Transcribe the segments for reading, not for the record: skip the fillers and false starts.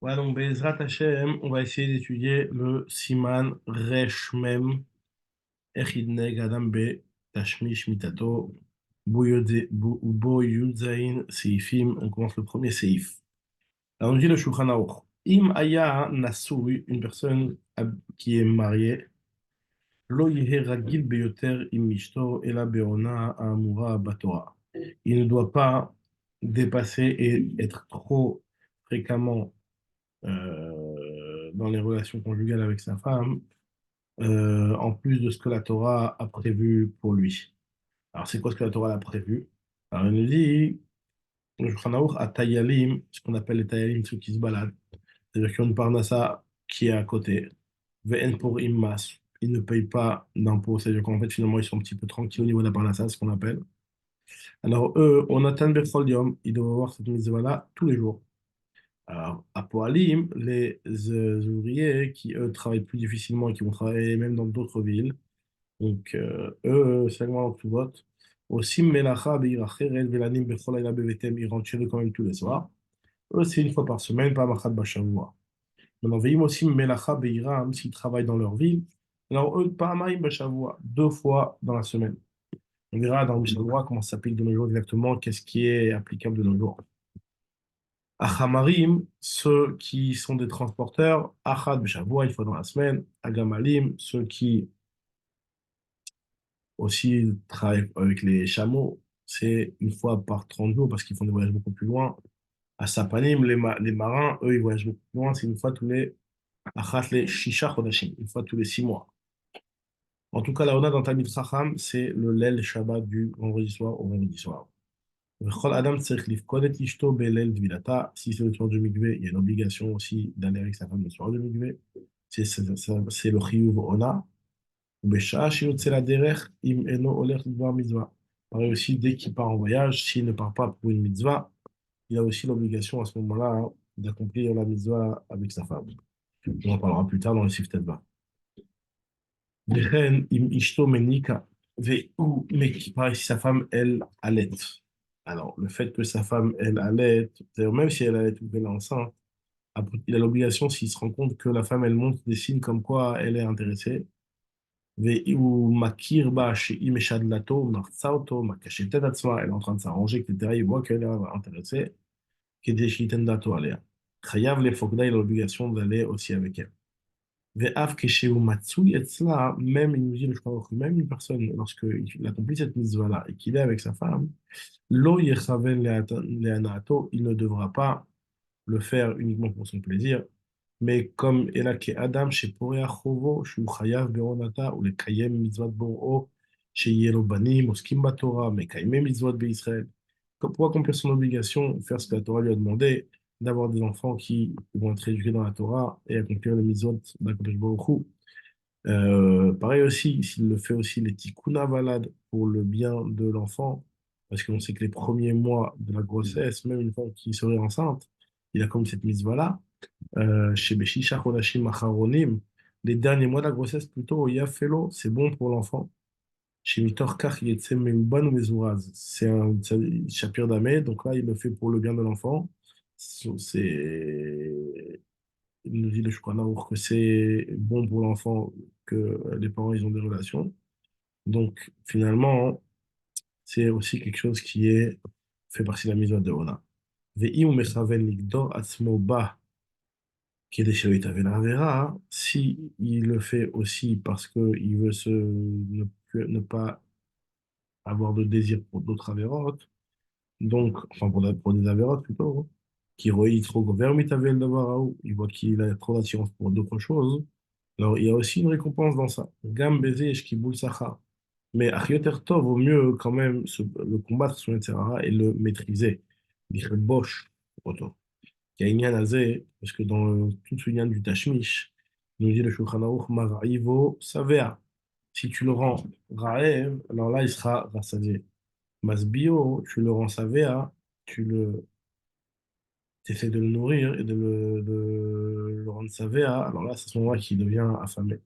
Ouais, donc Bezrat Hashem, on va essayer d'étudier le Siman Resh Mem Echidneg Adam Be Tashmish Mitato Bo Yudzain Seifim. On commence le premier Seif. Alors on dit le Shulchan Aruch. Im Aya Nasui, une personne qui est mariée, Lo Yehe Ragil Beyoter Im Mishto Ela Beona Amura Batora. Il ne doit pas dépasser et être trop fréquemment dans les relations conjugales avec sa femme, en plus de ce que la Torah a prévu pour lui. Alors, c'est quoi ce que la Torah a prévu? Alors, il nous dit, le Shulchan Aruch, à Tayalim, ce qu'on appelle les Tayalim, ceux qui se baladent, c'est-à-dire qu'ils ont une parnassa qui est à côté, Ve'en pour immas, ils ne payent pas d'impôts, c'est-à-dire qu'en fait, finalement, ils sont un petit peu tranquilles au niveau de la parnassa, ce qu'on appelle. Alors, eux, on attend Bechol Yom, ils doivent avoir cette mitzvah-là tous les jours. Alors, à Poalim, les ouvriers qui, eux, travaillent plus difficilement et qui vont travailler même dans d'autres villes, donc eux, seulement en tout vote, aussi Melacha, Beiracheret, Velanim, Bechol Aïla, Bevetem, ils rentrent chez eux quand même tous les soirs. Eux, c'est une fois par semaine, pas Machat Bashavua. Maintenant, Veim aussi Melacha, Beiram, s'ils travaillent dans leur ville, alors eux, pas Maïm Bashavua, deux fois dans la semaine. On verra dans le Mishnah comment ça s'applique de nos jours exactement, qu'est-ce qui est applicable de nos jours. Achamarim, ceux qui sont des transporteurs, Achad Beshavua, une fois dans la semaine. Agamalim, ceux qui aussi travaillent avec les chameaux, c'est une fois par 30 jours parce qu'ils font des voyages beaucoup plus loin. Asapanim, les marins, eux, ils voyagent beaucoup plus loin, c'est une fois tous les Achat les Shisha Chodashim, une fois tous les 6 mois. En tout cas, là, on a dans Talmid Chacham, c'est le Lel Shabbat du vendredi soir au vendredi soir. וכל אדם צריך לפקוד את אשתו בליל טבילתה. Si c'est le soir du mikvé, il y a une obligation aussi d'aller avec sa femme le soir du mikvé. C'est le chiyuv ona. ובשעה שיוצא לדרך, אם אינו הולך לדבר מצווה. Pareil aussi, dès qu'il part en voyage, s'il ne part pas pour une mitzvah, il a aussi l'obligation à ce moment-là, hein, d'accomplir la mitzvah avec sa femme. On en parlera plus tard dans le Siftet Ba. וכן, אם אשתו מניקה, pareil, si sa femme, elle, allait. Alors, le fait que sa femme, elle, allait, c'est-à-dire même si elle allait ou qu'elle est enceinte, après, il a l'obligation, s'il se rend compte que la femme, elle montre des signes comme quoi elle est intéressée, ou makir ba she'im eshadlato, martsaoto, makashetet atzma, elle est en train de s'arranger, etc., il voit qu'elle est intéressée, kede shiten dato alea. Chayav le fokda, il a l'obligation d'aller aussi avec elle. Ve'av keshehu matsui etzla, même, il nous dit le Shulchan, même une personne, lorsqu'il accomplit cette mitzvah-là et qu'il est avec sa femme, lo yechaven le'anato, il ne devra pas le faire uniquement pour son plaisir, mais comme Elake Adam chez Porea Chovo, chez Chayav Beronata, ou les Kayem Mitzvot Boro, chez Yerobanim, au Skimba Torah, mais Kayem Mitzvot Israël. Pour accomplir son obligation, faire ce que la Torah lui a demandé, d'avoir des enfants qui vont être éduqués dans la Torah et accomplir les mitzvot d'Akadosh Baruch Hu. Pareil aussi, s'il le fait aussi les tikkuns valad pour le bien de l'enfant, parce qu'on sait que les premiers mois de la grossesse, même une fois qu'il serait enceinte, il a comme cette mitzvah-là, chez Beshisha Chodashim Acharonim, les derniers mois de la grossesse plutôt, Yafelo, c'est bon pour l'enfant. Chez Mitor Kach Yetse Meuban ou Mezouraz, c'est un Shapir Damé, donc là il le fait pour le bien de l'enfant. C'est il nous dit le Shulchan Aruch que c'est bon pour l'enfant que les parents ils ont des relations. Donc finalement, c'est aussi quelque chose qui est fait partie de la mise de Ona. Ve'i ou mechaven ligdor atzmo ba kede shelo yitaven avera, si il le fait aussi parce que il veut ne pas avoir de désir pour d'autres avérotes, donc enfin pour des avérotes plutôt, hein, qui roit trop vers mitavel davaraou, il voit qu'il a trop d'attirance pour d'autres choses. Alors, il y a aussi une récompense dans ça. Gam baiser et shkibul sacha. Mais Achioter Tov, vaut mieux quand même le combattre, etc., et le maîtriser. Michel Bosch, autant. Il y a Inyan Azé, parce que dans tout ce lien du Tashmish, il nous dit le Shulchan Aruch, Mara'ivo Savea. Si tu le rends Ra'ev, alors là, il sera rassasié. Masbio, tu le rends Savea, tu essaies de le nourrir et de le rendre Savea, alors là, c'est à ce moment-là qu'il devient affamé.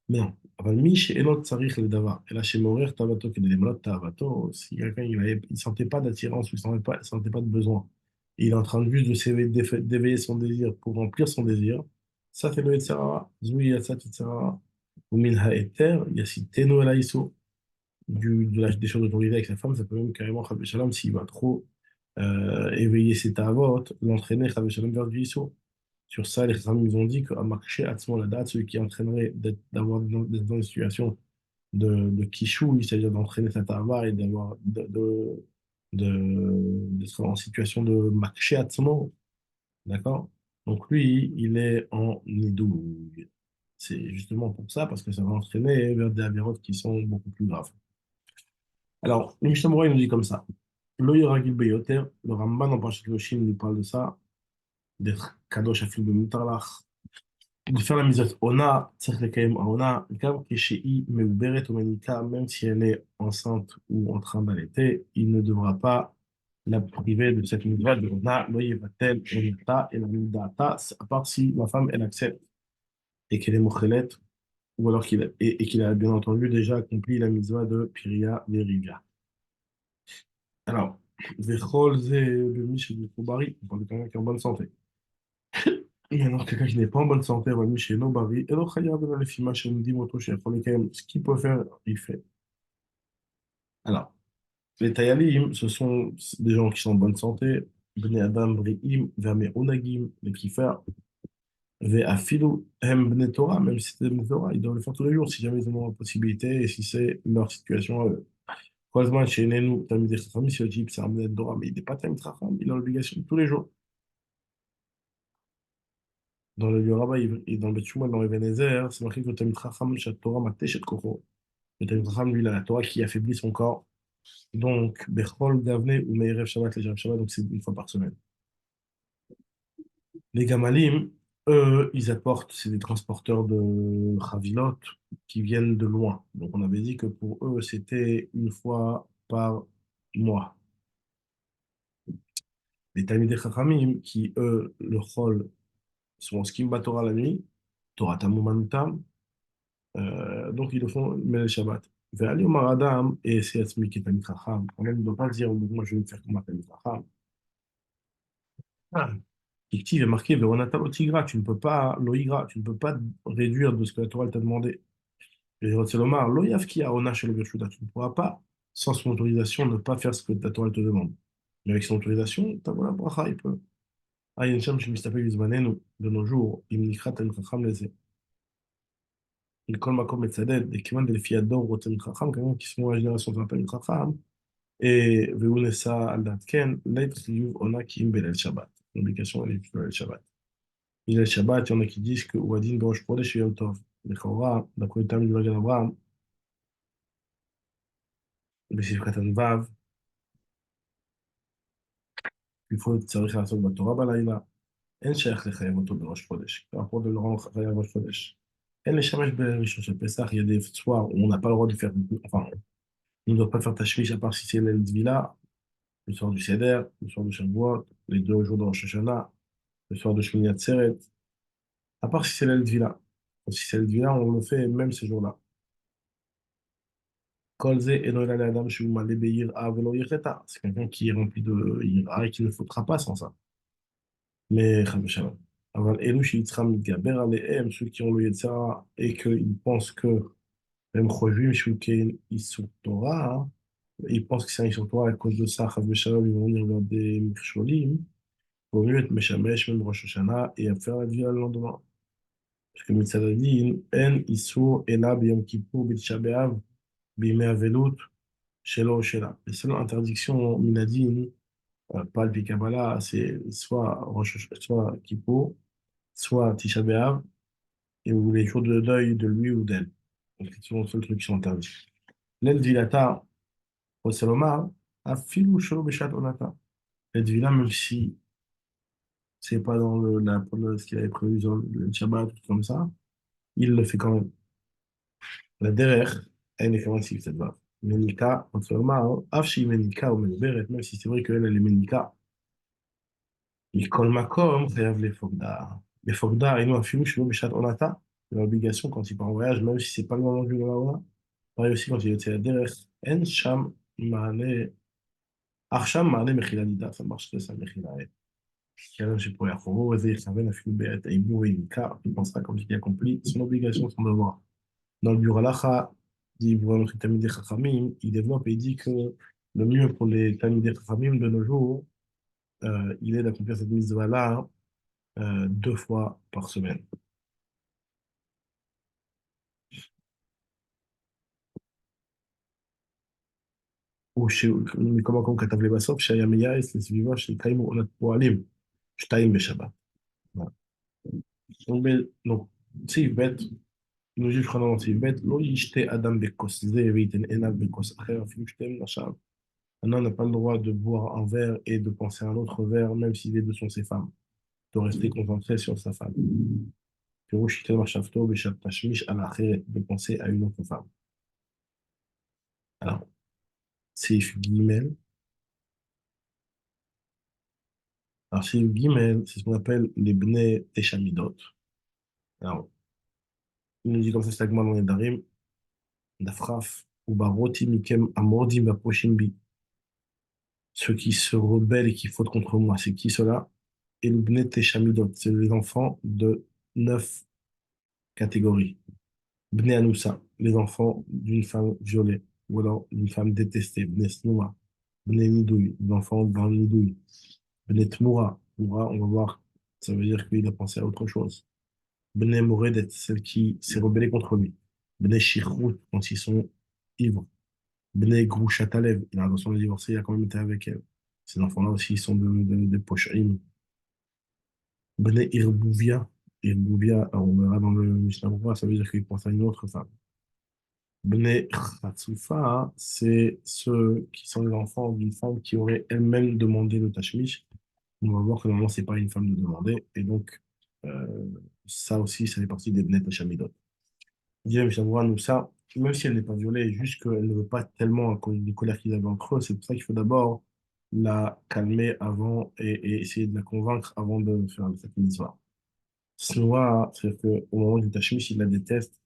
Mais non, אבל מי שאינו צריך לדבר, אלא שמעורר תאוותו כדי למלא תאוותו, si quelqu'un il sentait pas d'attirance ou il sentait pas de besoin, et il est en train juste de d'éveiller son désir pour remplir son désir, ça c'est le Yetzirah. Zoui Yatsat Yetzirah. Ou Minha Eter, Yassiteno El Haïsso. Des choses autorisées avec sa femme, ça peut même carrément, Chab Shalom, s'il va trop éveiller ses tavotes, l'entraîner, Chab Shalom, vers du Hisso. Sur ça, les Chachamim, ils ont dit qu'à marcher à la date, celui qui entraînerait d'être dans une situation de kishou, c'est-à-dire d'entraîner sa tava et d'être en situation de marcher à d'accord? Donc lui, il est en nidouille. C'est justement pour ça, parce que ça va entraîner vers des avérotes qui sont beaucoup plus graves. Alors, le Mishnah Berurah, il nous dit comme ça. Lo yoragil beyoter, le Ramban en Parashat Kedoshim nous parle de ça, d'être kadosh afil de mutarlach, de faire la misot ona, tzarich lekayem ona, gam keshei meuberet ou menika, même si elle est enceinte ou en train d'allaiter, il ne devra pas la priver de cette mitzvah de ona, lo yevatel onata et la midata, à part si la femme, elle accepte et qu'elle est mochelet, ou alors qu'il a bien entendu déjà accompli la mitzvah de Piria Verivia. Alors, Vechol ze bemi chez Bari, on parle de quelqu'un qui est en bonne santé. Et alors, quelqu'un qui n'est pas en bonne santé, va chez Nobari, et donc, Chayav la lefima chez Ndim Oto chez Cholekem, ce qu'il peut faire, il fait. Alors, les Tayalim, ce sont des gens qui sont en bonne santé, Bnei Adam Bri'im, Verme Onagim, les Kifar, Ve Afilu, Hem Bnei Torah, même si c'est des Bnei Torah, ils doivent le faire tous les jours, si jamais ils en ont la possibilité, et si c'est leur situation à eux. Croisement chez Nenu, Tamid Chacham, si le type c'est un Bnei Torah, mais il n'est pas Tamid Chacham, il a l'obligation tous les jours. Dans le Yoraba et dans le Betchuma, dans le Ebenezer, c'est marqué que Tamid Chacham, Shat Torah, Mateshet Koro. Le Tamid Chacham, lui, il a la Torah qui affaiblit son corps. Donc, Bechol, Gavne ou Meirev Shabbat, les Shabbat, donc c'est une fois par semaine. Les Gamalim, eux, ils apportent, c'est des transporteurs de Chavilot qui viennent de loin. Donc, on avait dit que pour eux, c'était une fois par mois. Les Talmidei Chachamim, qui, eux, le Chol, sont en Skimba Torah la nuit, Torah Tamumanutam, donc ils le font mais le Shabbat. Ve'ali Omar Adam, et c'est Yatsmi qui est Talmid Chacham. On ne doit pas dire, moi je vais me faire comme un Talmid Chacham. Ah. Fictive est marqué Ve'onata Otigra, tu ne peux pas, Loïgra, tu ne peux pas réduire de ce que la Torah elle t'a demandé. Et Omar, Loïavki Arona chez le Birchouda, tu ne pourras pas, sans son autorisation, ne pas faire ce que la Torah elle te demande. Mais avec son autorisation, ta voilà, bracha, il peut. Ah, il y a une chambre chez Mistapé Yuzmanenu, de nos jours, Imnikrat El Chacham Leze. Il colle ma comme Metzaded, et qui vont des filles d'or, Rotem Chacham, quand même, qui sont la génération de l'appel Chacham, et Veunesa Aldatken, l'être Yuv Ona Kim Belel Shabbat. L'obligation, elle est le Shabbat. Il est le Shabbat, il y en a qui disent que Ouadin Gorosh Kodesh Yom Tov. Les Chora, d'après le terme du Magen Abraham, le Sifratan Vav, il faut tsarich לעשות בתורה בלילה, אין שייך לחייב אותו בראש חודש. rapport de le rendre חייב ראש חודש. אין לשמש בראשון של פסח, il y a des soirs où on n'a pas le droit de faire, enfin, on ne doit pas faire tashmish à part si c'est l'Eldvila, le soir du Seder, le soir de Shavuot, les 2 jours de Rosh Hashanah, le soir de Shmini Atzeret, à part si c'est l'Eldvila. Si c'est l'Eldvila, on le fait même ces jours-là. Kol ze eno ela le'adam shehu malé be'yir'a velo yireta. C'est quelqu'un qui est rempli de yir'a et qui ne faudra pas sans ça. Mais, Shalom. Aval elu sheyitzra mitgaber alehem, ceux qui ont le Yetzira et qu'ils pensent que, même Chojvim, Shulkein, Issur Torah, hein, ils pensent que c'est un Issur Torah à cause de ça, Shalom, ils vont venir vers des Mirsholim, vaut mieux être Meshamesh, même Rosh Hashanah, et à faire la vie le lendemain. Parce que Mitzadadin, En Issur, Ela, B'Yom Kippur, B'Tisha B'Av, B'Yimei Avelut, Shelo, Shela. Les seules interdictions minadines, pas le Kabbalah, c'est soit Kippour, soit Tisha B'Av, et ou les jours de deuil de lui ou d'elle. Donc, c'est souvent les seuls trucs qui sont interdits. L'aide vilata, au Salomar, a filou shelo beshat onata. L'aide vila, même si c'est pas dans ce qu'il avait prévu dans le Shabbat, tout comme ça, il le fait quand même. La derrière, elle est quand même si cette va. Menika, au Salomar, afshi menika ou meniberet, même si c'est vrai qu'elle, elle est menika. מכל מקום, חייב לפוקדה. לפוקדה, היינו אפילו שלא בשעת עונתה, c'est l'obligation quand il part en voyage, même si c'est pas le moment du Ramadan. Pareil aussi quand il est à la derech, אין שם מענה, אך שם מענה מחילה נידה, ça marche que ça, מחילה. Car je pourrais reposer, ça va, la fille, et vous, et car, il pensera comme il accompli son obligation, son devoir. Dans le bureau Halacha, dit pour notre Talmidei Chachamim, il développe et dit que le mieux pour les Talmidei Chachamim de nos jours, il est d'accomplir cette mitzvah-là 2 fois par semaine. Ou chez, comme כתב לי בסוף, שהיה מייעץ לסביבה שיקיימו עונת פועלים, 2 בשבת. Voilà. Donc, סעיף ב', נוסיף חנון סעיף ב', לא ישתה אדם בכוס זה וייתן עיניו בכוס אחר, אפילו שתיהם לשווא. Un homme n'a pas le droit de boire un verre et de penser à un autre verre, même si les deux sont ses femmes. De rester concentré sur sa femme. פירוש ייתן מחשבתו בשעת תשמיש על האחרת, de penser à une autre femme. Alors, סעיף ג', alors סעיף ג', c'est ce qu'on appelle les bnei teshamidot. Alors, il nous dit comme ça, c'est Agma dans les Darim, Dafraf, ou Baroti Mikem Amordim Vaproshim Bi. Ceux qui se rebellent et qui fautent contre moi, c'est qui cela? Et le bnei teshamidot, c'est les enfants de 9 catégories. Bnei Anoussa, les enfants d'une femme violée, ou alors d'une femme détestée, Bnei Snoua, Bnei Nidouille, les enfants d'un Nidouille, Bnei Tmoura, Tmoura, on va voir, ça veut dire qu'il a pensé à autre chose. Bnei Moredet, celle qui s'est rebellée contre lui. Bnei Shirhout, quand ils sont ivres. Bnei Grouchatalev, il a l'intention de divorcer, il a quand même été avec elle. Ces enfants-là aussi, ils sont de Posh'im. Bnei Irbouvia, Irbouvia, on verra dans le Mishnah Berurah, ça veut dire qu'il pense à une autre femme. Bnei Khatsufa, c'est ceux qui sont les enfants d'une femme qui aurait elle-même demandé le tashmish. On va voir que normalement, c'est pas une femme de demander. Et donc, euh, ça aussi, ça fait partie des Bnei Tashamidot. Deuxième Shavua, nous, ça, même si elle n'est pas violée, juste qu'elle ne veut pas tellement à cause des colères qu'ils avaient entre eux, c'est pour ça qu'il faut d'abord la calmer avant et essayer de la convaincre avant de faire cette mitzvah. Snoa, c'est-à-dire qu'au moment du tashmish, il la déteste.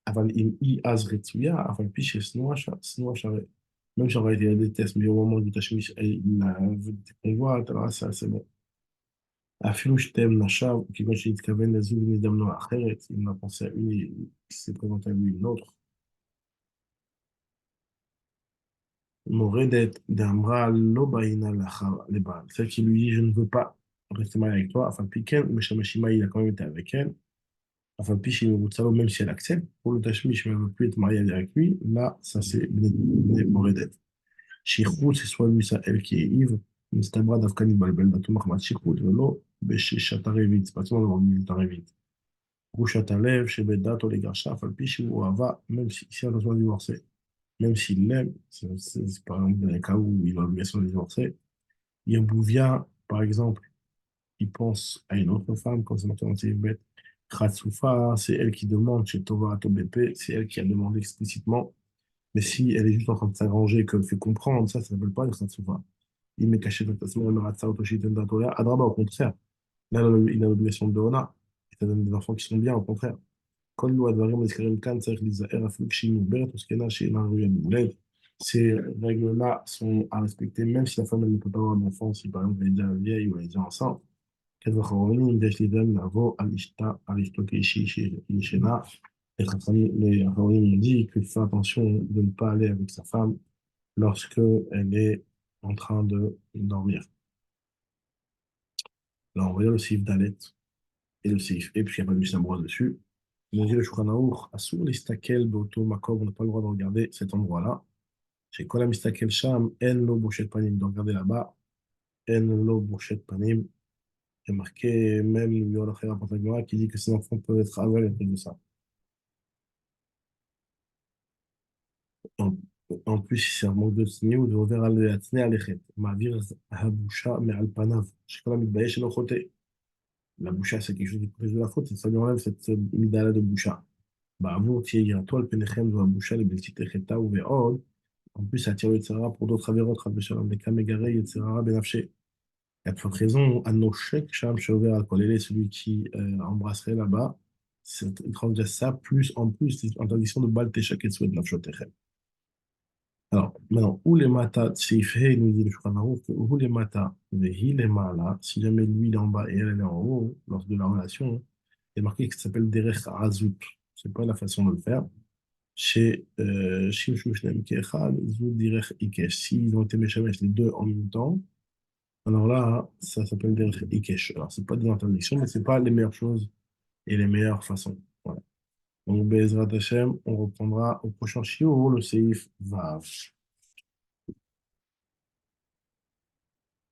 Aval im I az retsuya, aval pi chez Snoa, Snoa Share. Même si en réalité, elle déteste, mais au moment du tashmish, il la veut qu'on voit, alors ça, c'est bon. אפילו שתיהם נשיו, כיוון שהתכוון לזוג מזדמנו אחרת, il a pensé à une, il s'est présenté à lui une autre. מורדת דאמרה לא באינה לאחר לבעל. Celle qui lui dit, je ne veux pas rester marié avec toi, afin pis qu'elle, Meshamashima, il a quand même été avec elle. Afin pis chez Mouroutsalo, même si elle accepte, pour le Tashmish, mais elle ne veut plus être mariée avec lui, là, ça c'est Moredet. Shichut, c'est soit lui, soit elle qui est ivre. מסתברא דווקא נתבלבל בתום מחמת שכרות ולא בששת הרביעית. C'est pas seulement dans le הרביעית. Grouchat à lèvres, chez Bedat, ou les Garcha, Falpichi ou Ava, même si on doit divorcer, même s'il l'aime, c'est par exemple dans les cas où il a l'obligation de divorcer, Yerbouvia, par exemple, il pense à une autre femme, comme c'est marqué dans ses bêtes. Khatsoufa, c'est elle qui demande chez Tova Tobépé, c'est elle qui a demandé explicitement, mais si elle est juste en train de s'arranger et qu'elle fait comprendre, ça ne s'appelle pas une Khatsoufa. Il m'est caché dans ta semaine, il m'a raté Otoshi Tendatoria. Adraba, au contraire, là, il a l'obligation de Ona, il t'a donné des enfants qui sont bien, au contraire. כל הדברים הנזכרים כאן צריך להיזהר אפילו כשהיא מעוברת וזקנה שאינה ראויה להולד. Ces règles-là sont à respecter, même si la femme elle ne peut pas avoir d'enfant, si par exemple elle est déjà vieille ou elle est déjà enceinte. כדבר אחרונים, יש להיזהר לעבור על אשתו כאישי שישנה. Les אחרונים ont dit qu'il faut attention de ne pas aller avec sa femme lorsque elle est en train de dormir. Là, on va dire le sif d'Alet et le sif et, puisqu'il n'y a pas de Mishnah Berurah dessus. Nous dit le Shulchan Aruch, Asur listakel beoto makom, on n'a pas le droit de regarder cet endroit-là. Chez Kol mistakel sham, en lo bouchet panim, de regarder là-bas, en lo bouchet panim. Il y a marqué même le Yolachir Apotagmara qui dit que ces enfants peuvent être aveugles à cause de ça. En, en plus, c'est un manque de tsniout, de rever al atzne alechet. Ma'avir habusha me'al panav. Chez Kol mitbayesh eno chote. La boucha, c'est quelque chose qui protège de la faute, et ça lui enlève cette midala de boucha. בעבור תהיה יראתו על פניכם והבושה לבלתי תחתה ובעוד. En plus, ça attire le Yetzirah pour d'autres avérotes, Rabbi Shalom, des Kamegare, Yetzirah, Benafché. Il y a de fortes raisons. Anoshek, Sham, Shover, Al-Kolele, celui qui embrasserait là-bas, il transgresse ça, plus en plus, l'interdiction de Bal Teshak et Soued Nafshotechem. Alors, Maintenant, ou les matas, Seif Hey nous dit le Shulchan Aruch que ou les matas, vehi les là, si jamais lui il est en bas et elle est en haut, lors de la relation, il est marqué que ça s'appelle Derech Azout. C'est pas la façon de le faire. Chez Shimshu Shneim Kechad, Zout Derech Ikesh. S'ils ont été méchamesh les deux en même temps, alors là, ça s'appelle Derech Ikesh. Alors, c'est pas des interdictions, mais c'est pas les meilleures choses et les meilleures façons. Voilà. Donc, Bezrat Hashem, on reprendra au prochain shiur le Seif Vav.